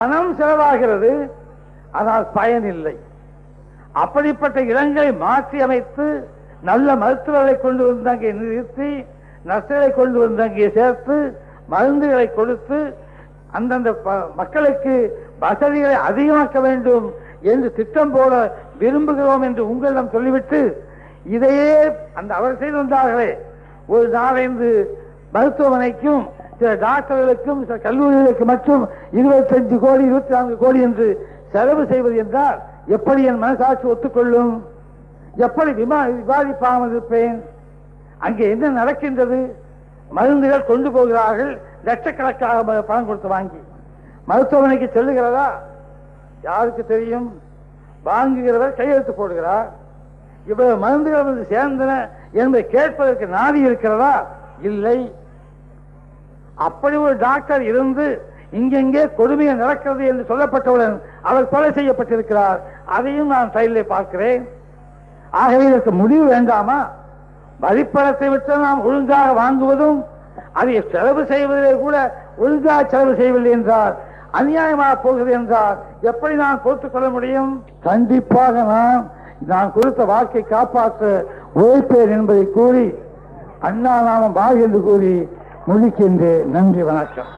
பணம் செலவாகிறது, ஆனால் பயன் இல்லை. அப்படிப்பட்ட இடங்களை மாற்றி அமைத்து நல்ல மருத்துவர்களை கொண்டு வந்து அங்கே நிறுத்தி நர்சுகளை கொண்டு வந்து அங்கே சேர்த்து மருந்துகளை கொடுத்து அந்தந்த மக்களுக்கு வசதிகளை அதிகமாக்க வேண்டும் என்று திட்டம் போட விரும்புகிறோம் என்று உங்களிடம் சொல்லிவிட்டு இதையே அந்த அவர் செய்து வந்தார்களே, ஒரு 4-5 மருத்துவமனைக்கும் சில டாக்டர்களுக்கும் சில கல்லூரிகளுக்கு மட்டும் 25 கோடி 24 கோடி என்று செலவு செய்வது என்றால் எப்படி என் மனசாட்சி ஒத்துக்கொள்ளும்? எப்படி விவாதிப்பாமல் இருப்பேன்? அங்கே என்ன நடக்கின்றது? மருந்துகள் கொண்டு போகிறார்கள், லட்சக்கணக்காக பணம் கொடுத்து வாங்கி மருத்துவமனைக்கு செல்லுகிறதா? யாருக்கு தெரியும்? வாங்குகிறவர் கையெழுத்து போடுகிறார். இவ்வளவு மருந்துகள் வந்து சேர்ந்தன என்பதை கேட்பதற்கு நாதி இருக்கிறதா? இல்லை. அப்படி ஒரு டாக்டர் இருந்து இங்கெங்கே கொடுமையை நடக்கிறது என்று சொல்லப்பட்டவுடன் அவர் கொலை செய்யப்பட்டிருக்கிறார். அதையும் நான் ஃபைலில் பார்க்கிறேன். ஆகவே இதற்கு முடிவு வேண்டாமா? வரிப்பணத்தை விட்டு நாம் ஒழுங்காக வாங்குவதும் அதை செலவு செய்வதிலே கூட ஒழுங்காக செலவு செய்யவில்லை என்றால் அநியாயமாக போகிறது என்றால் எப்படி நான் பொறுத்துக் கொள்ள முடியும்? கண்டிப்பாக நான் கொடுத்த வாக்கை காப்பாற்ற உழைப்பேன் என்பதை கூறி அண்ணா நாமம் வாழ் என்று கூறி முடிக்கின்றேன். நன்றி, வணக்கம்.